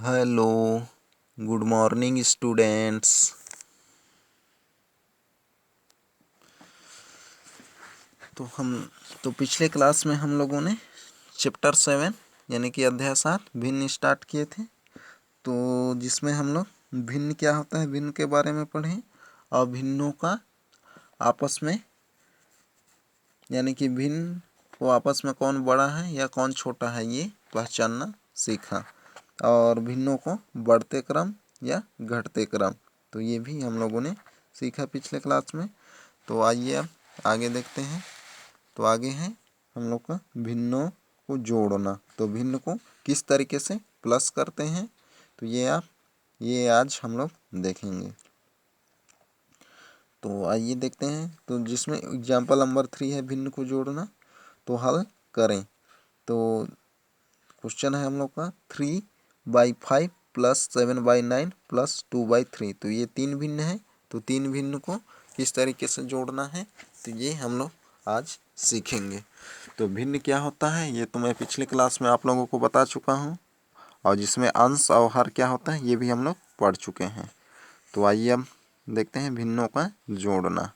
Hello, good morning students. तो पिछले class में हम लोगों ने चैप्टर 7 यानी कि अध्याय 7 भिन्न स्टार्ट किए थे। तो जिसमें हम लोग भिन्न क्या होता है भिन्न के बारे में पढ़े और भिन्नों का आपस में यानी कि भिन्न को आपस में कौन बड़ा है या कौन छोटा है ये पहचानना सीखा, और भिन्नों को बढ़ते क्रम या घटते क्रम तो ये भी हम लोगों ने सीखा पिछले क्लास में। तो आइए अब आगे देखते हैं। तो आगे है हम लोग का भिन्नों को जोड़ना। तो भिन्न को किस तरीके से प्लस करते हैं तो ये आज हम लोग देखेंगे। तो आइए देखते हैं। तो जिसमें एग्जाम्पल नंबर 3 है भिन्न को जोड़ना, तो हल करें। तो क्वेश्चन है हम लोग का 3/5 प्लस 7/9 प्लस 2/3। तो ये 3 भिन्न है। तो 3 भिन्न को किस तरीके से जोड़ना है तो ये हम लोग आज सीखेंगे। तो भिन्न क्या होता है ये तो मैं पिछले क्लास में आप लोगों को बता चुका हूँ, और जिसमें अंश और हर क्या होता है ये भी हम लोग पढ़ चुके हैं। तो आइए अब देखते हैं भिन्नों का जोड़ना।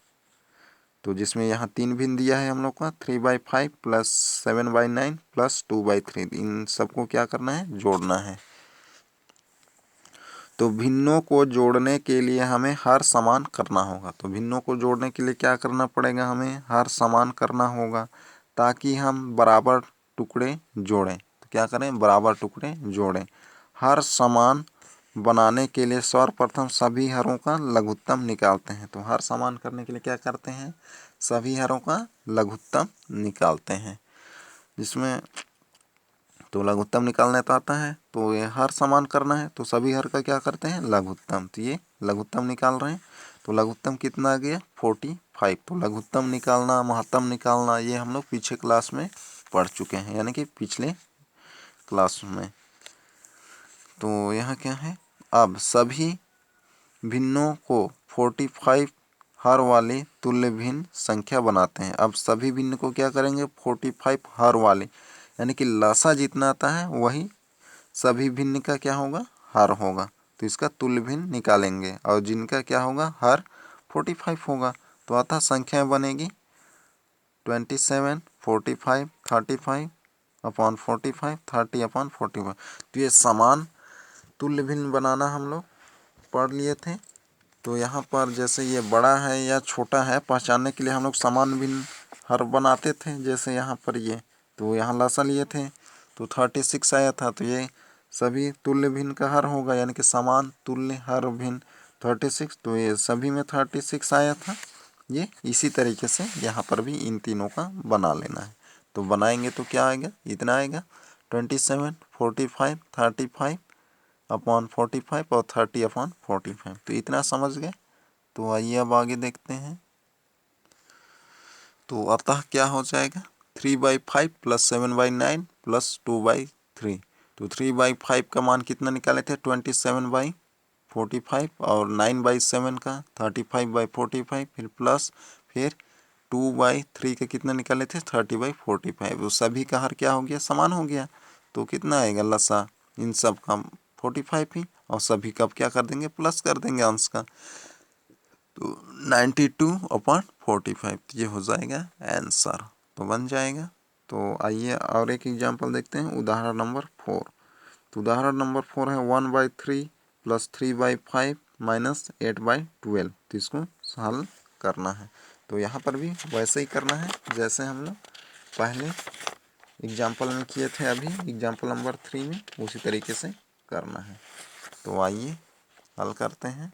तो जिसमें यहाँ 3 भिन्न दिया है हम लोग का 3/5 प्लस 7/9 प्लस 2/3। इन सबको क्या करना है जोड़ना है। तो भिन्नों को जोड़ने के लिए हमें हर समान करना होगा। तो भिन्नों को जोड़ने के लिए क्या करना पड़ेगा, हमें हर समान करना होगा ताकि हम बराबर टुकड़े जोड़ें। तो क्या करें, बराबर टुकड़े जोड़ें। हर समान बनाने के लिए सर्वप्रथम सभी हरों का लघुत्तम निकालते हैं। तो हर समान करने के लिए क्या करते हैं, सभी हरों का लघुत्तम निकालते हैं। जिसमें तो लघुत्तम निकालना तो आता है, तो ये हर समान करना है तो सभी हर का क्या करते हैं लघुत्तम। तो ये लघुत्तम निकाल रहे हैं। तो लघुत्तम कितना आ गया 45। तो लघुत्तम निकालना महत्तम निकालना ये हम लोग पीछे क्लास में पढ़ चुके हैं, यानी कि पिछले क्लास में। तो यहाँ क्या है, अब सभी भिन्नों को 45 हर वाली तुल्य भिन्न संख्या बनाते हैं। अब सभी भिन्न को क्या करेंगे 45 हर वाले, यानी कि लसा जितना आता है वही सभी भिन्न का क्या होगा हर होगा। तो इसका तुल्य भिन्न निकालेंगे और जिनका क्या होगा हर 45 होगा। तो अतः संख्या बनेगी 27, 45, 35 अपॉन 45, 30/45। तो ये समान तुल्य भिन्न बनाना हम लोग पढ़ लिए थे। तो यहाँ पर जैसे ये बड़ा है या छोटा है पहचानने के लिए हम लोग समान भिन्न हर बनाते थे। जैसे यहाँ पर ये तो यहाँ लसा लिए थे तो 36 आया था। तो ये सभी तुल्य भिन्न का हर होगा, यानी कि समान तुल्य हर भिन्न 36। तो ये सभी में 36 आया था। ये इसी तरीके से यहाँ पर भी इन तीनों का बना लेना है। तो बनाएंगे तो क्या आएगा, इतना आएगा 27, 45, 35 अपॉन 45 और 30/45। तो इतना समझ गए। तो आइए अब आगे देखते हैं। तो अतः क्या हो जाएगा 3/5 प्लस 7/9 प्लस 2/3। तो 3/5 का मान कितना निकाले थे 27/45, और 9/7 का 35/45, फिर 2/3 का कितना निकाले थे 30/45। वो सभी का हर क्या हो गया समान हो गया। तो कितना आएगा लसा इन सब का 45 ही, और सभी का क्या कर देंगे प्लस कर देंगे अंश का। तो 92/45 ये हो जाएगा आंसर, तो बन जाएगा। तो आइए और एक एग्जांपल देखते हैं, उदाहरण नंबर 4। तो उदाहरण नंबर 4 है 1/3 प्लस 3/5 माइनस 8/12। तो इसको हल करना है। तो यहाँ पर भी वैसे ही करना है जैसे हम लोग पहले एग्जाम्पल में किए थे, अभी एग्जाम्पल नंबर 3 में उसी तरीके से करना है। तो आइए हल करते हैं।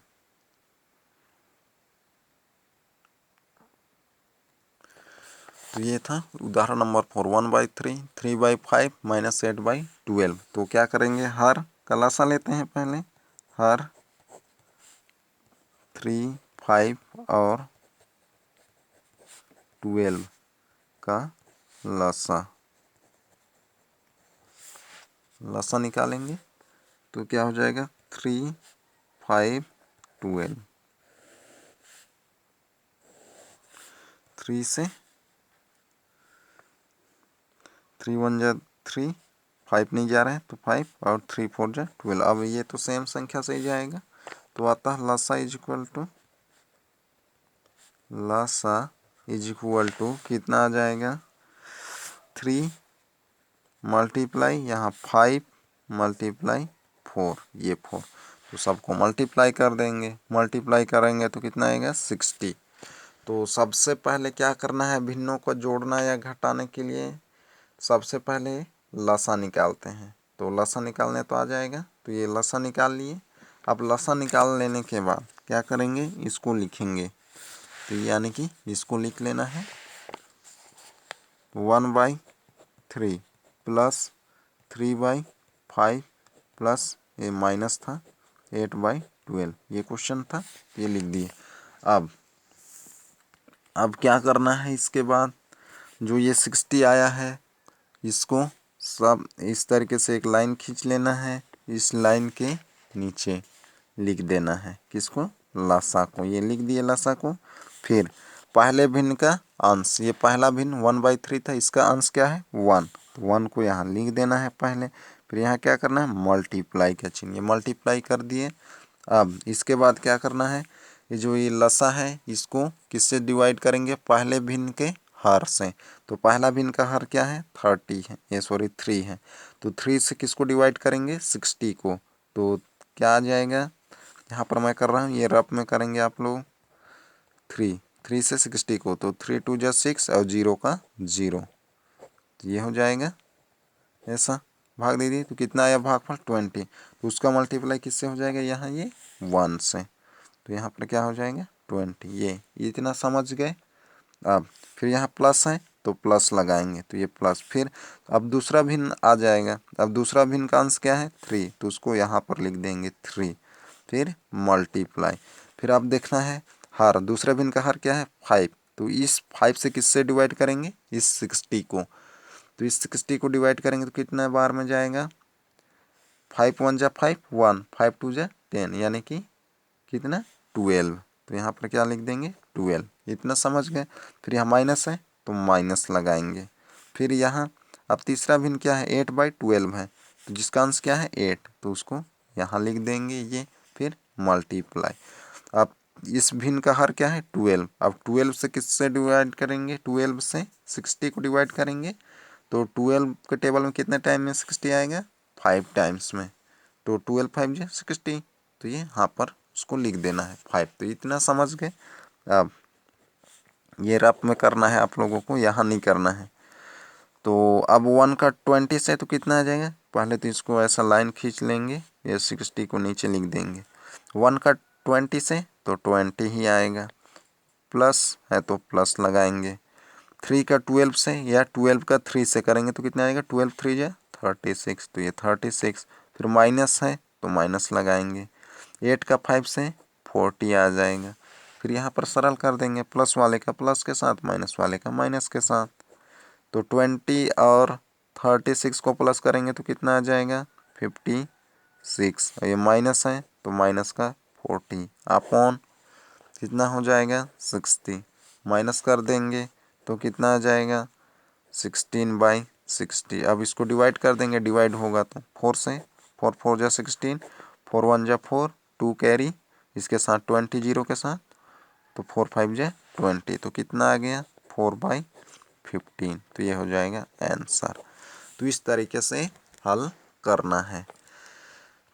तो ये था उदाहरण नंबर 4 1/3 3/5 माइनस 8/12। तो क्या करेंगे हर का लसा लेते हैं पहले, हर 3, 5 और 12 का लसा निकालेंगे। तो क्या हो जाएगा 3, 5, 12। 3 से 3 1 जा 3 5 नहीं जा रहा है तो 5 और 3 4 जा 12। अब ये तो सेम संख्या से ही जाएगा, तो आता है लसा इज इक्वल टू कितना आ जाएगा 3 मल्टीप्लाई यहाँ 5 मल्टीप्लाई 4, ये 4, तो सबको मल्टीप्लाई कर देंगे। मल्टीप्लाई करेंगे तो कितना आएगा 60। तो सबसे पहले क्या करना है भिन्नों को जोड़ना या घटाने के लिए, सबसे पहले लसा निकालते हैं। तो लसा निकालने तो आ जाएगा, तो ये लसा निकाल लिए। अब लसा निकाल लेने के बाद क्या करेंगे, इसको लिखेंगे। तो यानी कि इसको लिख लेना है 1/3 प्लस 3/5 प्लस ये माइनस था 8/12, ये क्वेश्चन था, ये लिख दिए। अब क्या करना है, इसके बाद जो ये 60 आया है इसको सब इस तरीके से एक लाइन खींच लेना है, इस लाइन के नीचे लिख देना है किसको, लसा को। ये लिख दिए लसा को। फिर पहले भिन्न का अंश, ये पहला भिन्न 1/3 था, इसका अंश क्या है 1, तो 1 को यहाँ लिख देना है पहले। फिर यहाँ क्या करना है मल्टीप्लाई का चिन्ह, ये मल्टीप्लाई कर दिए। अब इसके बाद क्या करना है, ये जो ये लसा है इसको किससे डिवाइड करेंगे, पहले भिन्न के हर से। तो पहला भिन्न का हर क्या है 30 है, ये सॉरी 3 है, तो 3 से किसको डिवाइड करेंगे 60 को। तो क्या आ जाएगा, यहाँ पर मैं कर रहा हूँ, ये रफ में करेंगे आप लोग। 3 से 60 को, तो 3 2 जा 6 और 0 का 0, तो ये हो जाएगा ऐसा। भाग दे दिए तो कितना आया भागफल 20, तो उसका मल्टीप्लाई किससे हो जाएगा यहाँ ये 1 से, तो यहाँ पर क्या हो जाएगा 20। ये इतना समझ गए। अब फिर यहाँ प्लस है तो प्लस लगाएंगे, तो ये प्लस। फिर अब दूसरा भिन्न आ जाएगा, अब दूसरा भिन्न का अंश क्या है 3, तो उसको यहाँ पर लिख देंगे 3। फिर मल्टीप्लाई, फिर अब देखना है हर, दूसरे भिन्न का हर क्या है 5, तो इस 5 से किससे डिवाइड करेंगे इस 60 को। तो इस 60 को डिवाइड करेंगे तो कितना बार में जाएगा, 5 1 जा 5 1, 5 2 जा 10, यानी कि कितना 12। तो यहाँ पर क्या लिख देंगे 12, इतना समझ गए। फिर यहाँ माइनस है तो माइनस लगाएंगे। फिर यहाँ अब तीसरा भिन्न क्या है 8/12 है, तो जिसका अंश क्या है 8, तो उसको यहाँ लिख देंगे ये। फिर मल्टीप्लाई, अब इस भिन्न का हर क्या है 12, अब 12 से किससे डिवाइड करेंगे, 12 से 60 को डिवाइड करेंगे। तो 12 के टेबल में कितने टाइम में 60 आएगा 5 टाइम्स में, तो 12 5 जा 60, तो ये यहाँ पर उसको लिख देना है 5। तो इतना समझ गए। अब ये रफ में करना है आप लोगों को, यहाँ नहीं करना है। तो अब 1 का 20 से तो कितना आ जाएगा, पहले तो इसको ऐसा लाइन खींच लेंगे, ये 60 को नीचे लिख देंगे। 1 का 20 से तो 20 ही आएगा, प्लस है तो प्लस लगाएंगे। 3 का 12 से या 12 का 3 से करेंगे तो कितना आएगा 12 3 जा 36, तो ये 36। फिर माइनस है तो माइनस लगाएंगे। 8 का 5 से 40 आ जाएगा। फिर यहाँ पर सरल कर देंगे, प्लस वाले का प्लस के साथ माइनस वाले का माइनस के साथ। तो 20 और 36 को प्लस करेंगे तो कितना आ जाएगा 56, और ये माइनस है तो माइनस का 40 अपॉन कितना हो जाएगा 60, माइनस कर देंगे तो कितना आ जाएगा 16/60। अब इसको डिवाइड कर देंगे, डिवाइड होगा तो 4 से, 4 4 जा 16, 4 1 जा 4, 2 कैरी इसके साथ 20 जीरो के साथ, तो 4 5 जा 20, तो कितना आ गया 4/15, तो ये हो जाएगा आंसर। तो इस तरीके से हल करना है,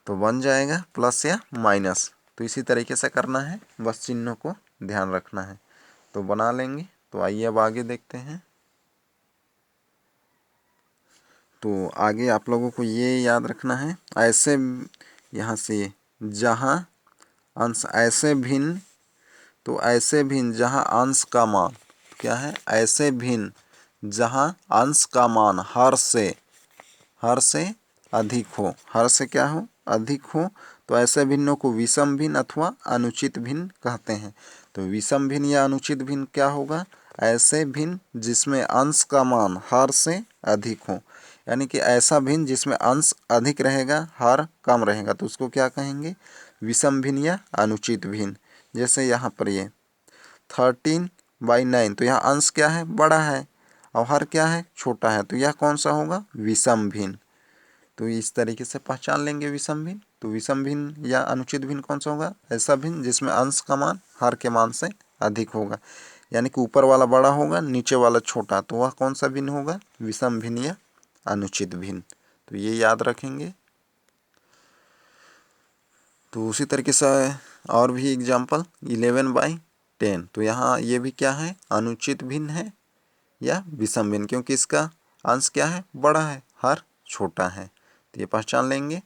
तो बन जाएगा प्लस या माइनस। तो इसी तरीके से करना है, बस चिन्हों को ध्यान रखना है, तो बना लेंगे। तो आइए अब आगे देखते हैं। तो आगे आप लोगों को ये याद रखना है, ऐसे यहाँ से जहाँ अंश ऐसे भिन्न, तो ऐसे भिन्न जहाँ अंश का मान क्या है, ऐसे भिन्न जहाँ अंश का मान हर से अधिक हो, हर से क्या हो अधिक हो, तो ऐसे भिन्नों को विषम भिन्न अथवा अनुचित भिन्न कहते हैं। तो विषम भिन्न या अनुचित भिन्न क्या होगा, ऐसे भिन्न जिसमें अंश का मान हर से अधिक हो, यानी कि ऐसा भिन्न जिसमें अंश अधिक रहेगा हर कम रहेगा, तो उसको क्या कहेंगे विषम भिन्न या अनुचित भिन्न। जैसे यहाँ पर ये 13/9, तो यहाँ अंश क्या है बड़ा है और हर क्या है छोटा है, तो यह कौन सा होगा विषम भिन्न। तो इस तरीके से पहचान लेंगे विषम भिन्न। तो विषम भिन्न या अनुचित भिन्न कौन सा होगा? ऐसा भिन्न जिसमें अंश का मान हर के मान से अधिक होगा, यानी कि ऊपर वाला बड़ा होगा नीचे वाला छोटा, तो वह कौन सा भिन्न होगा? विषम भिन्न या अनुचित भिन्न। तो ये याद रखेंगे। तो उसी तरीके से और भी एग्जाम्पल 11/10, तो यहाँ ये भी क्या है? अनुचित भिन्न है या विषम भिन्न, क्योंकि इसका अंश क्या है? बड़ा है, हर छोटा है, तो ये पहचान लेंगे।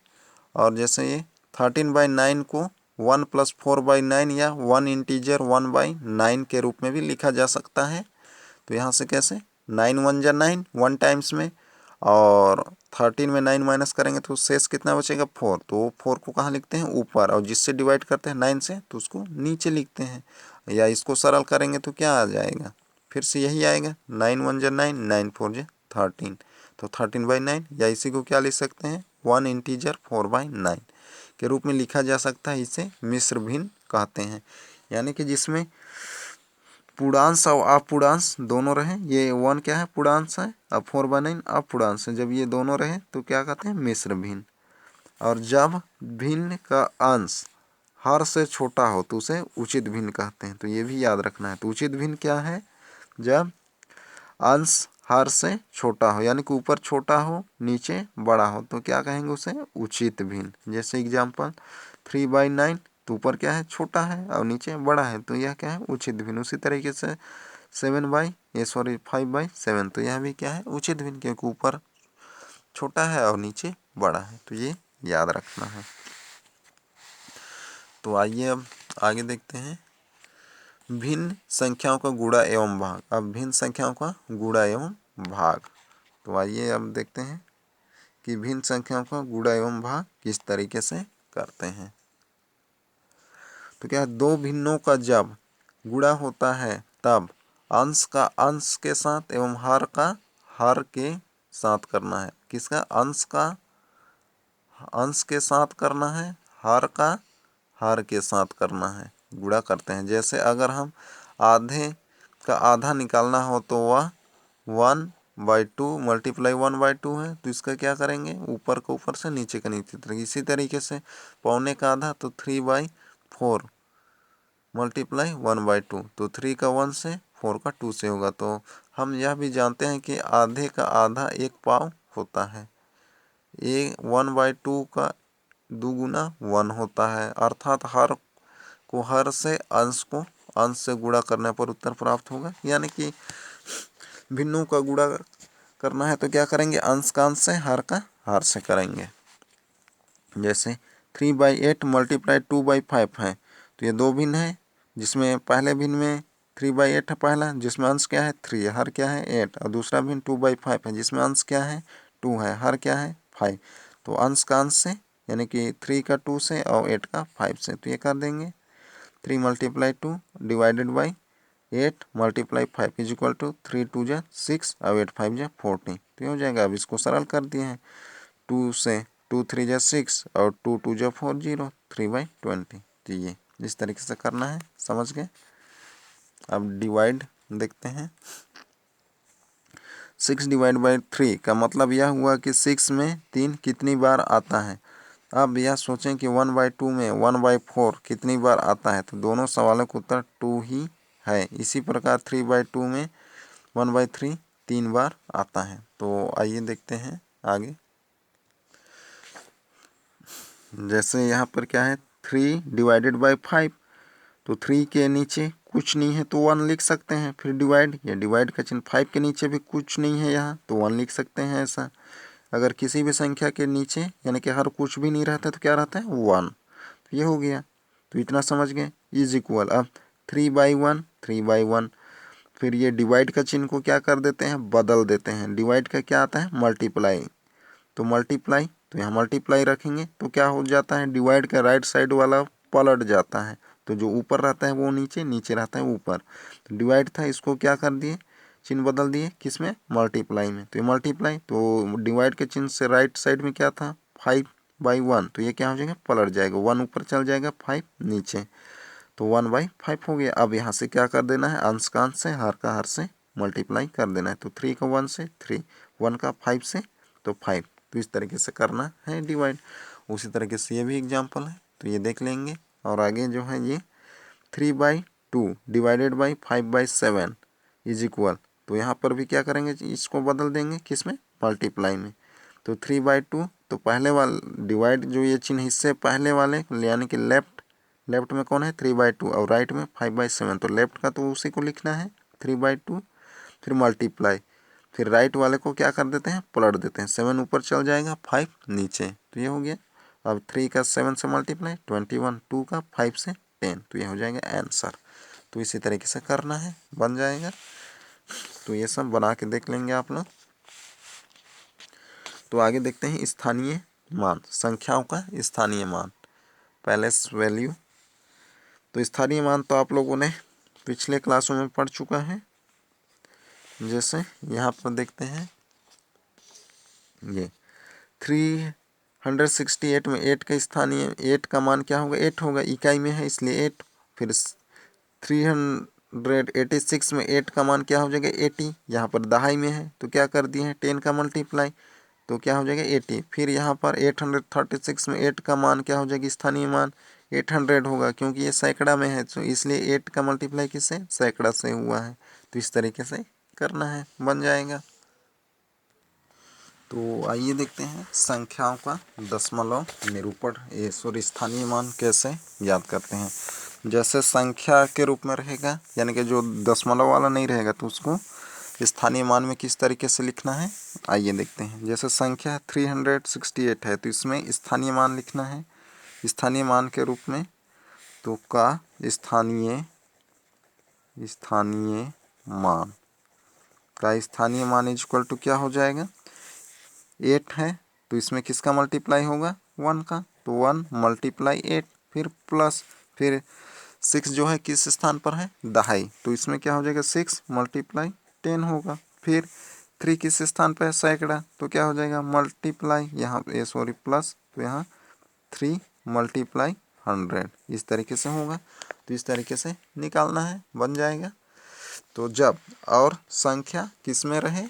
और जैसे ये 13/9 को 1 + 4/9 या 1 इंटीजर 1/9 के रूप में भी लिखा जा सकता है। तो यहाँ से कैसे? 9 1 जा 9, 1 टाइम्स में, और 13 में 9 माइनस करेंगे तो शेष कितना बचेगा? 4। तो 4 को कहाँ लिखते हैं? ऊपर, और जिससे डिवाइड करते हैं 9 से तो उसको नीचे लिखते हैं। या इसको सरल करेंगे तो क्या आ जाएगा? फिर से यही आएगा, 9 1 जा 9, 9 4 जा 13, तो 13/9। या इसी को क्या लिख सकते हैं? 1 इंटीजर 4/9 के रूप में लिखा जा सकता है। इसे मिश्र भिन्न कहते हैं, यानी कि जिसमें पूर्णांश और अपूर्णांश दोनों रहे। ये 1 क्या है? पूर्णांश है, और 4/9 अपूर्णांश है। जब ये दोनों रहे तो क्या कहते हैं? मिश्र भिन्न। और जब भिन्न का अंश हर से छोटा हो तो उसे उचित भिन्न कहते हैं। तो ये भी याद रखना है। तो उचित भिन्न क्या है? जब अंश हर से छोटा हो, यानी कि ऊपर छोटा हो नीचे बड़ा हो, तो क्या कहेंगे? उसे उचित भिन्न। जैसे एग्जाम्पल 3/9, तो ऊपर क्या है? छोटा है और नीचे बड़ा है, तो यह क्या है? उचित भिन्न। उसी तरीके से 5/7, तो यह भी क्या है? उचित भिन्न, क्योंकि ऊपर छोटा है और नीचे बड़ा है, तो ये याद रखना है। तो आइए अब आगे देखते हैं भिन्न संख्याओं का गुणा एवं भाग। अब भिन्न संख्याओं का गुणा एवं भाग, तो आइए अब देखते हैं कि भिन्न संख्याओं का गुणा एवं भाग किस तरीके से करते हैं। तो क्या, दो भिन्नों का जब गुणा होता है तब अंश का अंश के साथ एवं हर का हर के साथ करना है। किसका? अंश का अंश के साथ करना है, हर का हर के साथ करना है, गुणा करते हैं। जैसे अगर हम आधे का आधा निकालना हो तो वह 1/2 × 1/2 है, तो इसका क्या करेंगे? ऊपर का ऊपर से नीचे का नीचे तरह। इसी तरीके से पौने का आधा तो 3/4 × 1/2, तो 3 का 1 से 4 का 2 से होगा। तो हम यह भी जानते हैं कि आधे का आधा 1 पाव होता है। ये 1/2 का 2 गुना 1 होता है, अर्थात हर को हर से अंश को अंश से गुणा करने पर उत्तर प्राप्त होगा। यानी कि भिन्नों का गुणा करना है तो क्या करेंगे? अंश का अंश से, हर का हर से करेंगे। जैसे 3/8 × 2/5 है, तो ये दो भिन्न है, जिसमें पहले भिन्न में 3/8 है पहला, जिसमें अंश क्या है? 3, हर क्या है? 8, और दूसरा भिन्न 2/5 है, जिसमें अंश क्या है? 2 है, हर क्या है? 5। तो अंश का अंश से, यानी कि 3 का 2 से और 8 का 5 से, तो ये कर देंगे 3 × 2 divided by 8 × 5 is equal to 3 2 जा 6 और 8 5 जा 40, तो ये हो जाएगा। अब इसको सरल कर दिए हैं, 2 से 2 3 जा 6 और 2 2 जा 4 0, 3/20। तो ये इस तरीके से करना है, समझ गए। अब डिवाइड देखते हैं। 6/3 का मतलब यह हुआ कि 6 में 3 कितनी बार आता है। अब यह सोचें कि 1/2 में 1/4 कितनी बार आता है, तो दोनों सवालों का उत्तर 2 ही है। इसी प्रकार 3/2 में 1/3 3 बार आता है। तो आइए देखते हैं आगे। जैसे यहाँ पर क्या है? 3/5, तो 3 के नीचे कुछ नहीं है तो 1 लिख सकते हैं। फिर डिवाइड, या डिवाइड का चिन्ह, 5 के नीचे भी कुछ नहीं है यहाँ तो 1 लिख सकते हैं। ऐसा अगर किसी भी संख्या के नीचे यानी कि हर कुछ भी नहीं रहता तो क्या रहता है? 1। तो ये हो गया, तो इतना समझ गए। इज इक्वल, अब 3/1 3/1, फिर ये डिवाइड का चिन्ह को क्या कर देते हैं? बदल देते हैं। डिवाइड का क्या आता है? मल्टीप्लाई, तो मल्टीप्लाई, तो यहाँ मल्टीप्लाई रखेंगे तो क्या हो जाता है? डिवाइड का राइट साइड वाला पलट जाता है, तो जो ऊपर रहता है वो नीचे, नीचे रहता है ऊपर। तो डिवाइड था, इसको क्या कर दिए? चिन्ह बदल दिए, किसमें? मल्टीप्लाई में। तो ये मल्टीप्लाई, तो डिवाइड के चिन्ह से राइट साइड में क्या था? 5/1, तो ये क्या हो जाएगा? पलट जाएगा, 1 ऊपर चल जाएगा, 5 नीचे, तो 1/5 हो गया। अब यहाँ से क्या कर देना है? अंश का अंश से, हर का हर से मल्टीप्लाई कर देना है। तो 3 का 1 से 3, 1 का 5 से तो 5, तो इस तरीके से करना है डिवाइड। उसी तरीके से ये भी एग्जाम्पल है, तो ये देख लेंगे। और आगे जो है ये 3/2 डिवाइडेड बाई 5/7 इज इक्वल, तो यहाँ पर भी क्या करेंगे, इसको बदल देंगे किस में, मल्टीप्लाई में। तो 3/2, तो पहले वाले डिवाइड जो ये चिन्ह इससे पहले वाले यानी कि लेफ्ट में कौन है 3/2 और राइट में 5/7, तो लेफ्ट का तो उसी को लिखना है 3/2, फिर मल्टीप्लाई, फिर राइट वाले को क्या कर देते हैं, पलट देते हैं, 7 ऊपर चल जाएगा 5 नीचे, तो ये हो गया। अब 3 का 7 से मल्टीप्लाई 21, 2 का 5 से 10, तो ये हो जाएगा आंसर। तो इसी तरीके से करना है, बन जाएगा। तो ये सब बना के देख लेंगे आप लोग। तो आगे देखते हैं स्थानीय मान, संख्याओं का स्थानीय मान, पैलेस वैल्यू। तो स्थानीय मान तो आप लोगों ने पिछले क्लासों में पढ़ चुका है। जैसे यहाँ पर देखते हैं ये 368 में 8 का स्थानीय 8 का मान क्या होगा, 8 होगा, इकाई में है इसलिए 8। फिर 386 में 8 का मान क्या हो जाएगा, 80, यहाँ पर दहाई में है तो क्या कर दिए हैं 10 का मल्टीप्लाई, तो क्या हो जाएगा 80। फिर यहाँ पर 836 में 8 का मान क्या हो जाएगा, स्थानीय मान 800 होगा, क्योंकि ये सैकड़ा में है तो इसलिए 8 का मल्टीप्लाई किससे, सैकड़ा से हुआ है। तो इस तरीके से करना है, बन जाएगा। तो आइए देखते हैं संख्याओं का दशमलव निरूपण स्थानीय मान कैसे याद करते हैं। जैसे संख्या के रूप में रहेगा, यानी कि जो दशमलव वाला नहीं रहेगा तो उसको स्थानीय मान में किस तरीके से लिखना है, आइए देखते हैं। जैसे संख्या 368 है तो इसमें स्थानीय मान लिखना है, स्थानीय मान के रूप में, तो का स्थानीय मान इज इक्वल टू क्या हो जाएगा, 8 है तो इसमें किसका मल्टीप्लाई होगा, 1 का, तो 1 × 8, फिर प्लस, फिर 6 जो है किस स्थान पर है, दहाई, तो इसमें क्या हो जाएगा 6 × 10 होगा। फिर 3 किस स्थान पर है, सैकड़ा, तो क्या हो जाएगा मल्टीप्लाई, यहाँ प्लस, तो यहाँ 3 × 100, इस तरीके से होगा। तो इस तरीके से निकालना है, बन जाएगा। तो जब और संख्या किस में रहे,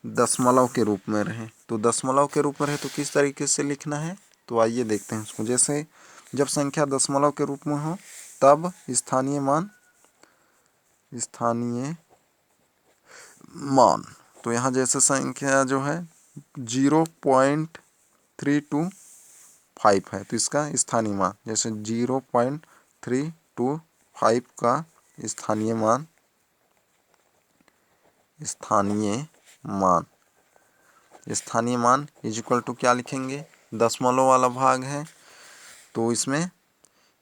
दशमलव के रूप में रहे, तो दशमलव के रूप में रहे तो किस तरीके से लिखना है, तो आइए देखते हैं उसको। जैसे जब संख्या दशमलव के रूप में हो तब स्थानीय मान, तो यहाँ जैसे संख्या जो है 0.325 है तो इसका स्थानीय मान, जैसे 0.325 का स्थानीय मान इज इक्वल टू क्या लिखेंगे, दशमलव वाला भाग है तो इसमें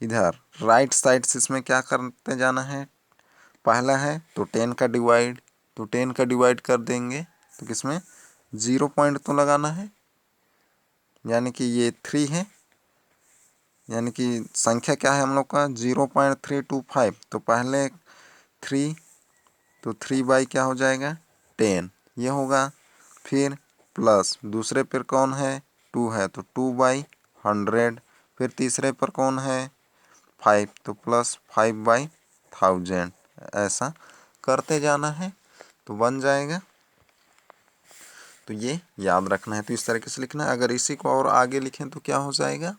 इधर राइट साइड से इसमें क्या करते जाना है, पहला है तो 10 का डिवाइड, तो 10 का डिवाइड कर देंगे तो किसमें 0 पॉइंट तो लगाना है, यानी कि ये 3 है, यानी कि संख्या क्या है हम लोग का 0.325, तो पहले 3, तो 3 क्या हो जाएगा 10 ये होगा, फिर प्लस दूसरे पर कौन है 2 है तो 2/100, फिर तीसरे पर कौन है 5, तो प्लस 5/1000, ऐसा करते जाना है तो बन जाएगा। तो ये याद रखना है, तो इस तरीके से लिखना है। अगर इसी को और आगे लिखें तो क्या हो जाएगा,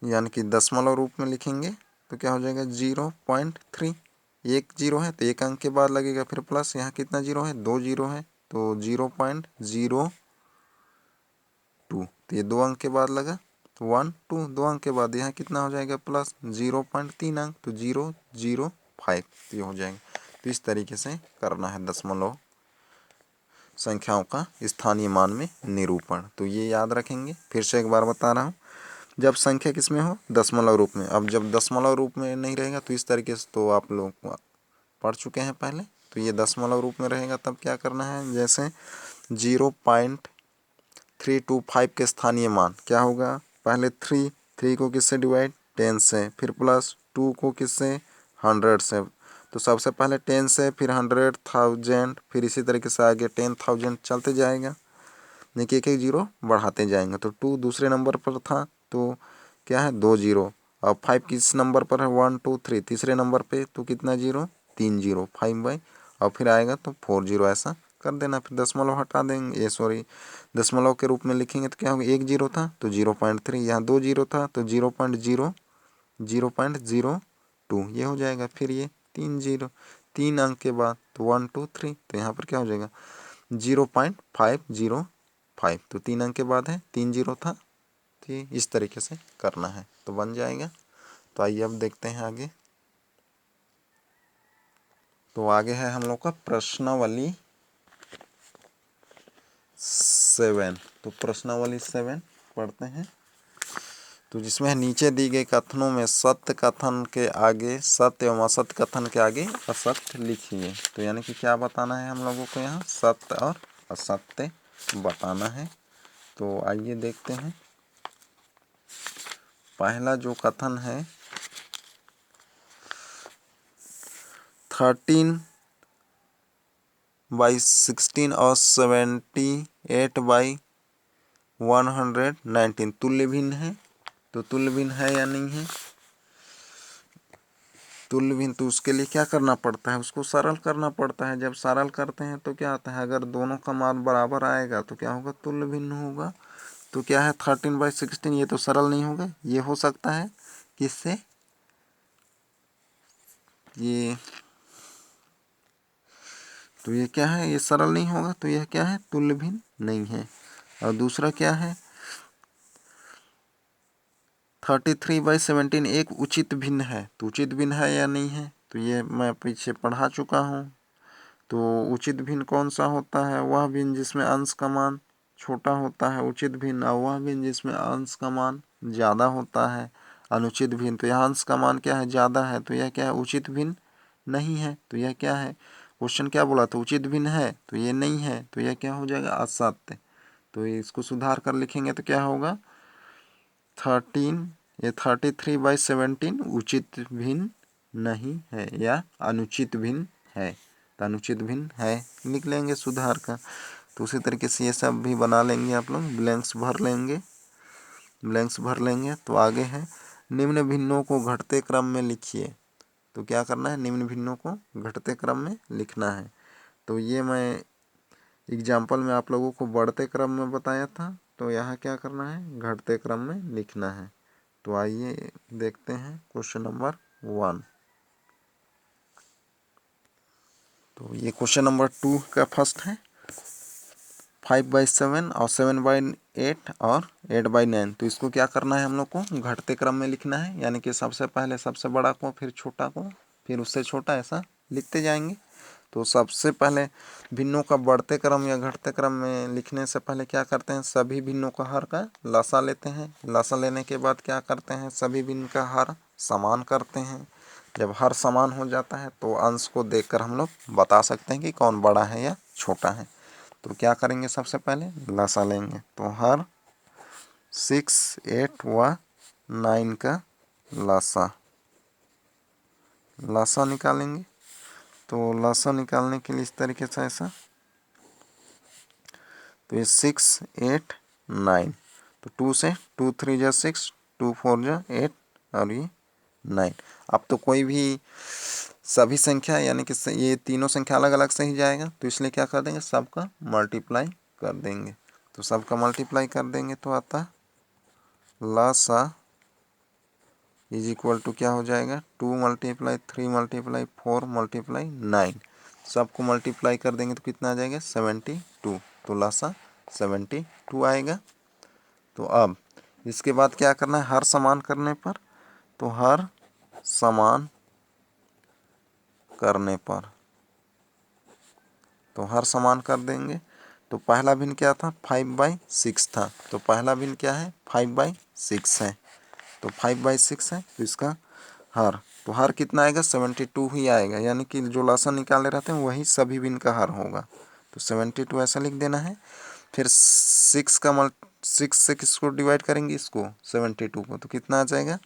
यानी कि दशमलव रूप में लिखेंगे तो क्या हो जाएगा 0.3, एक जीरो है तो एक अंक के बाद लगेगा, फिर प्लस, यहाँ कितना जीरो है 2 जीरो है तो 0.02, तो ये 2 अंक के बाद लगा तो 1 2, 2 अंक के बाद यहाँ कितना हो जाएगा प्लस 0.3 अंक तो 005, तो ये हो जाएगा। तो इस तरीके से करना है दशमलव संख्याओं का स्थानीय मान में निरूपण, तो ये याद रखेंगे। फिर से एक बार बता रहा हूँ, जब संख्या किस में हो दशमलव रूप में, अब जब दशमलव रूप में नहीं रहेगा तो इस तरीके से तो आप लोग पढ़ चुके हैं पहले, तो ये दशमलव रूप में रहेगा तब क्या करना है, जैसे 0.325 के स्थानीय मान क्या होगा, पहले 3 को किससे डिवाइड 10 से, फिर प्लस 2 को किससे 100 से, तो सबसे पहले 10 से, फिर 100,000, फिर इसी तरीके से आगे 10,000 चलते जाएगा, देखिए एक एक जीरो बढ़ाते जाएंगे। तो 2 दूसरे नंबर पर था तो क्या है 2 जीरो, अब 5 किस नंबर पर है 1 2 3 तीसरे नंबर पे, तो कितना जीरो 3 जीरो 5 और फिर आएगा तो 4 जीरो, ऐसा कर देना। फिर दशमलव हटा देंगे, ये सॉरी दशमलव के रूप में लिखेंगे तो क्या होगा, 1 जीरो था तो 0.3, यहाँ 2 जीरो था तो 0.02 ये हो जाएगा। फिर ये 3 जीरो, 3 अंक के बाद तो 1 2 3, तो यहाँ पर क्या हो जाएगा 0.505, तो 3 अंक के बाद है, 3 जीरो था, तो ये इस तरीके से करना है तो बन जाएगा। तो आइए अब देखते हैं आगे। तो आगे है हम लोग का प्रश्नावली 7। तो प्रश्नावली 7 पढ़ते हैं। तो जिसमें नीचे दी गई कथनों में सत्य कथन के आगे सत्य एवं असत्य कथन के आगे असत्य लिखिए। तो यानी कि क्या बताना है हम लोगों को, यहाँ सत्य और असत्य बताना है। तो आइए देखते हैं। पहला जो कथन है 13/16 और 78/119 तुल्य भिन्न है। तो तुल्य भिन्न है या नहीं है, तुल्य भिन्न, तो उसके लिए क्या करना पड़ता है, उसको सरल करना पड़ता है। जब सरल करते हैं तो क्या आता है, अगर दोनों का मान बराबर आएगा तो क्या होगा, तुल्य भिन्न होगा। तो क्या है 13/16, ये तो सरल नहीं होगा। ये हो सकता है किससे, ये तो ये क्या है, ये सरल नहीं होगा, तो यह क्या है, तुल्य भिन्न नहीं है। और दूसरा क्या है 33/17 एक उचित भिन्न है। तो उचित भिन्न है या नहीं है, तो ये मैं पीछे पढ़ा चुका हूँ। तो उचित भिन्न कौन सा होता है, वह भिन्न जिसमें अंश का मान छोटा होता है उचित भिन्न, और वह भिन्न जिसमें अंश का मान ज़्यादा होता है अनुचित भिन्न। तो यहाँ अंश का मान क्या है, ज़्यादा है, तो यह क्या है, उचित भिन्न नहीं है। तो यह क्या है, क्वेश्चन क्या बोला था, उचित भिन्न है, तो ये नहीं है, तो यह क्या हो जाएगा, असत्य। तो इसको सुधार कर लिखेंगे तो क्या होगा 33/17 उचित भिन्न नहीं है या अनुचित भिन्न है। तो अनुचित भिन्न है लिख लेंगे सुधार का। तो उसी तरीके से ये सब भी बना लेंगे आप लोग, ब्लैंक्स भर लेंगे। तो आगे है निम्न भिन्नों को घटते क्रम में लिखिए। तो क्या करना है, निम्न भिन्नों को घटते क्रम में लिखना है। तो ये मैं एग्जाम्पल में आप लोगों को बढ़ते क्रम में बताया था, तो यहाँ क्या करना है, घटते क्रम में लिखना है। तो आइए देखते हैं क्वेश्चन नंबर 1। तो ये क्वेश्चन नंबर 2 का फर्स्ट है 5/7 और 7/8 और 8/9। तो इसको क्या करना है, हम लोग को घटते क्रम में लिखना है, यानी कि सबसे पहले सबसे बड़ा को, फिर छोटा को, फिर उससे छोटा, ऐसा लिखते जाएंगे। तो सबसे पहले भिन्नों का बढ़ते क्रम या घटते क्रम में लिखने से पहले क्या करते हैं, सभी भिन्नों का हर का लसा लेते हैं। लसा लेने के बाद क्या करते हैं, सभी भिन्न का हर समान करते हैं। जब हर समान हो जाता है तो अंश को देखकर हम लोग बता सकते हैं कि कौन बड़ा है या छोटा है। तो क्या करेंगे, सबसे पहले लसा लेंगे। तो हर 6, 8 व 9 का लसा निकालेंगे। तो लसा निकालने के लिए इस तरीके से ऐसा, तो ये 6, 8, 9, तो 2 से 2 3 जा 6, 2 4 जा 8 और ये 9। अब तो कोई भी सभी संख्या यानी कि ये तीनों संख्या अलग अलग से ही जाएगा, तो इसलिए क्या कर देंगे, सबका मल्टीप्लाई कर देंगे। तो सबका मल्टीप्लाई कर देंगे तो आता लसा इज इक्वल टू क्या हो जाएगा, 2 × 3 × 4 × 9। सबको मल्टीप्लाई कर देंगे तो कितना आ जाएगा 72। तो लसा 72 आएगा। तो अब इसके बाद क्या करना है, हर समान करने पर, तो हर समान करने पर तो हर समान कर देंगे। तो पहला भिन्न क्या था, 5/6 था। तो पहला भिन्न क्या है, 5/6 है। तो 5/6 है, तो इसका हर, तो हर कितना आएगा 72 ही आएगा, यानी कि जो लसा निकाले रहते हैं वही सभी भिन्न का हर होगा। तो 72 ऐसा लिख देना है। फिर 6 से किसको डिवाइड करेंगे, इसको 72 को, तो कितना आ जाएगा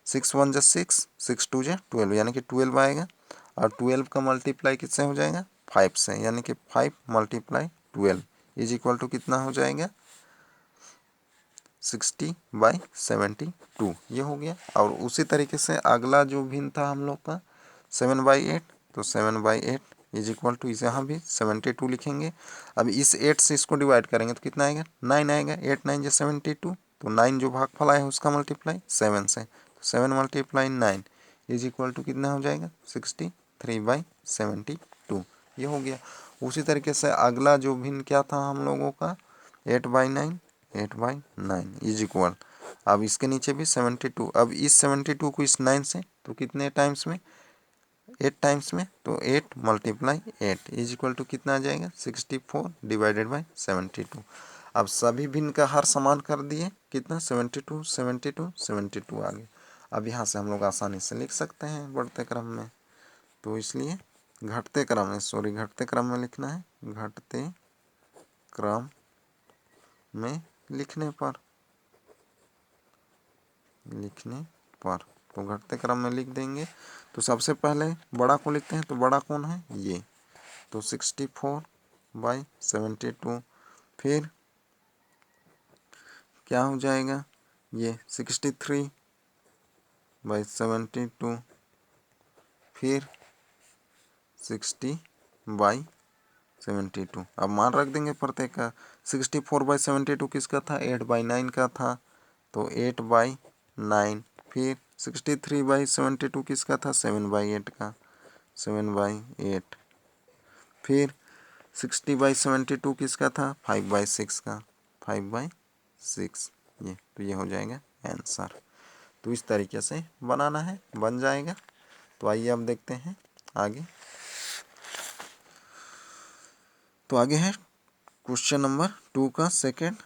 6 1 जा 6, 6 2 जा 12, यानी कि 12 आएगा। और 12 का मल्टीप्लाई किससे हो जाएगा, 5 से, यानी कि 5 × 12 इज इक्वल टू कितना हो जाएगा 60/72, ये हो गया। और उसी तरीके से अगला जो भिन्न था हम लोग का 7/8, तो 7/8 इज इक्वल टू, इसे यहाँ भी 72 लिखेंगे। अब इस 8 से इसको डिवाइड करेंगे तो कितना आएगा, 9 आएगा। 8 9 जो 72, तो 9 जो भागफल आया है उसका मल्टीप्लाई 7 से, तो 7 मल्टीप्लाई 9 इज इक्वल टू कितना हो जाएगा, 63/72। ये हो गया। उसी तरीके से अगला जो भिन्न क्या था हम लोगों का, 8/9, 8/9 इज इक्वल, अब इसके नीचे भी 72। अब इस 72 को इस 9 से, तो कितने टाइम्स में, 8 टाइम्स में, तो 8 मल्टीप्लाई 8 इज इक्वल टू कितना आ जाएगा, 64/72। अब सभी भिन्न का हर समान कर दिए, कितना, 72 72 72 आ गया। अब यहाँ से हम लोग आसानी से लिख सकते हैं बढ़ते क्रम में, तो इसलिए घटते क्रम में, घटते क्रम में लिखना है, घटते क्रम में लिखने पर तो घटते क्रम में लिख देंगे। तो सबसे पहले बड़ा को लिखते हैं, तो बड़ा कौन है, ये, तो 64/72। फिर क्या हो जाएगा, ये 63/72। फिर 60/72। अब मान रख देंगे प्रत्येक का। 64/72 किसका था, 8/9 का था, तो 8/9। फिर 63/72 किसका था, 7/8 का, 7/8। फिर 60/72 किसका था, 5/6 का, 5/6। ये हो जाएगा आंसर। तो इस तरीके से बनाना है, बन जाएगा। तो आइए अब देखते हैं आगे। तो आगे है क्वेश्चन नंबर 2 का सेकंड।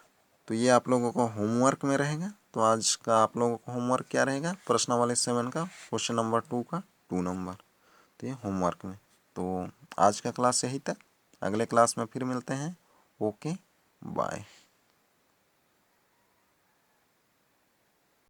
तो ये आप लोगों को होमवर्क में रहेगा। तो आज का आप लोगों को होमवर्क क्या रहेगा, प्रश्नावली 7 का क्वेश्चन नंबर 2 का 2 नंबर। तो ये होमवर्क में। तो आज का क्लास यही तक, अगले क्लास में फिर मिलते हैं। Okay, bye.